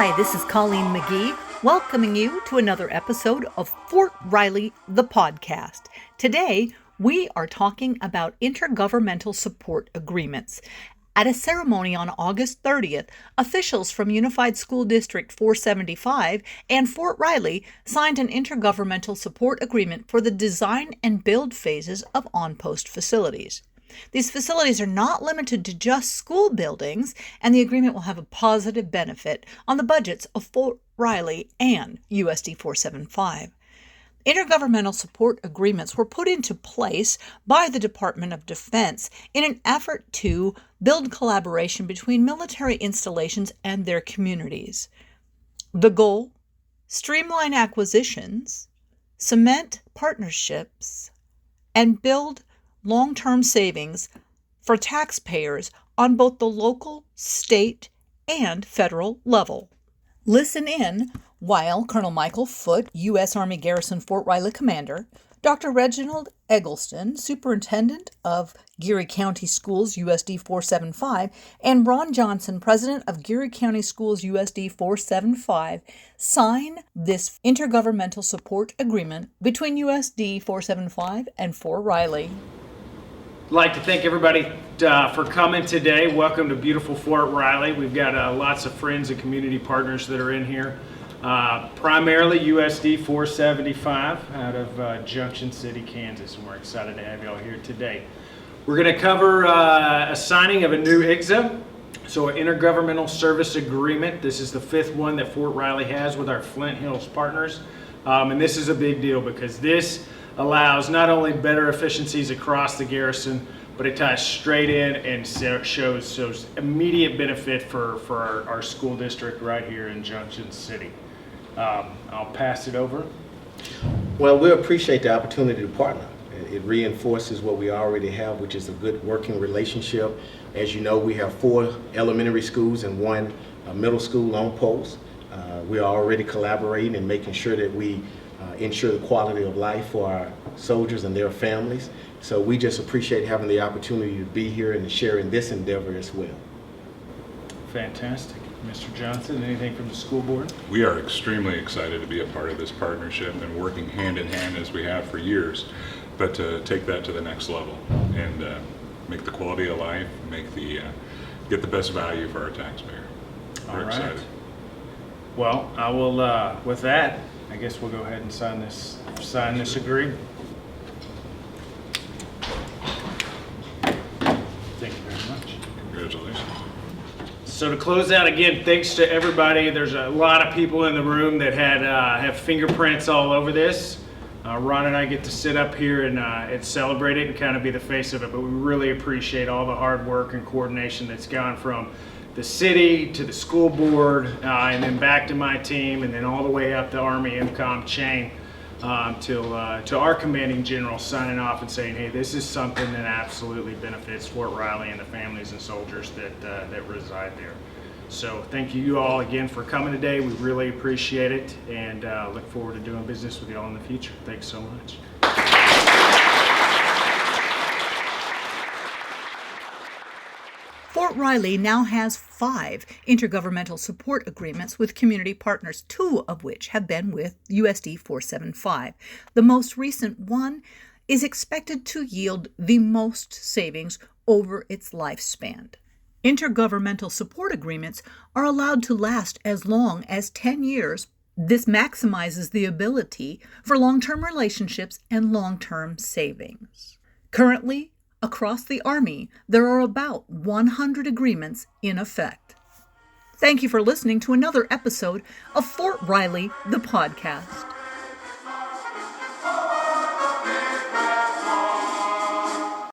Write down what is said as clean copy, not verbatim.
Hi, this is Colleen McGee, welcoming you to another episode of Fort Riley, the podcast. Today, we are talking about intergovernmental support agreements. At a ceremony on August 30th, officials from Unified School District 475 and Fort Riley signed an intergovernmental support agreement for the design and build phases of on-post facilities. These facilities are not limited to just school buildings, and the agreement will have a positive benefit on the budgets of Fort Riley and USD 475. Intergovernmental support agreements were put into place by the Department of Defense in an effort to build collaboration between military installations and their communities. The goal? Streamline acquisitions, cement partnerships, and build long-term savings for taxpayers on both the local, state, and federal level. Listen in while Colonel Michael Foote, U.S. Army Garrison Fort Riley Commander, Dr. Reginald Eggleston, Superintendent of Geary County Schools USD 475, and Ron Johnson, President of Geary County Schools USD 475, sign this intergovernmental support agreement between USD 475 and Fort Riley. I'd like to thank everybody for coming today. Welcome to beautiful Fort Riley. We've got lots of friends and community partners that are in here. Primarily USD 475 out of Junction City, Kansas, and we're excited to have y'all here today. We're going to cover a signing of a new IGSA, so an Intergovernmental Service Agreement. This is the fifth one that Fort Riley has with our Flint Hills partners, and this is a big deal because this allows not only better efficiencies across the garrison, but it ties straight in and shows immediate benefit for our school district right here in Junction City. I'll pass it over. Well, we appreciate the opportunity to partner. It reinforces what we already have, which is a good working relationship. As you know, we have 4 elementary schools and 1 middle school on post. We are already collaborating and making sure that we ensure the quality of life for our soldiers and their families. So we just appreciate having the opportunity to be here and sharing this endeavor as well. Fantastic. Mr. Johnson, anything from the school board? We are extremely excited to be a part of this partnership and working hand in hand as we have for years, but to take that to the next level and make the quality of life, get the best value for our taxpayer. We're excited. Well, I will, with that, I guess we'll go ahead and sign this agreement. Thank you very much. Congratulations. So to close out, again, thanks to everybody. There's a lot of people in the room that have fingerprints all over this. Ron and I get to sit up here and celebrate it and kind of be the face of it, but we really appreciate all the hard work and coordination that's gone from the city to the school board and then back to my team and then all the way up the Army MCOM chain to our commanding general signing off and saying, hey, this is something that absolutely benefits Fort Riley and the families and soldiers that reside there. So thank you all again for coming today. We really appreciate it and look forward to doing business with you all in the future. Thanks so much. Fort Riley now has 5 intergovernmental support agreements with community partners, 2 of which have been with USD 475. The most recent one is expected to yield the most savings over its lifespan. Intergovernmental support agreements are allowed to last as long as 10 years. This maximizes the ability for long-term relationships and long-term savings. Currently, across the Army, there are about 100 agreements in effect. Thank you for listening to another episode of Fort Riley, the podcast.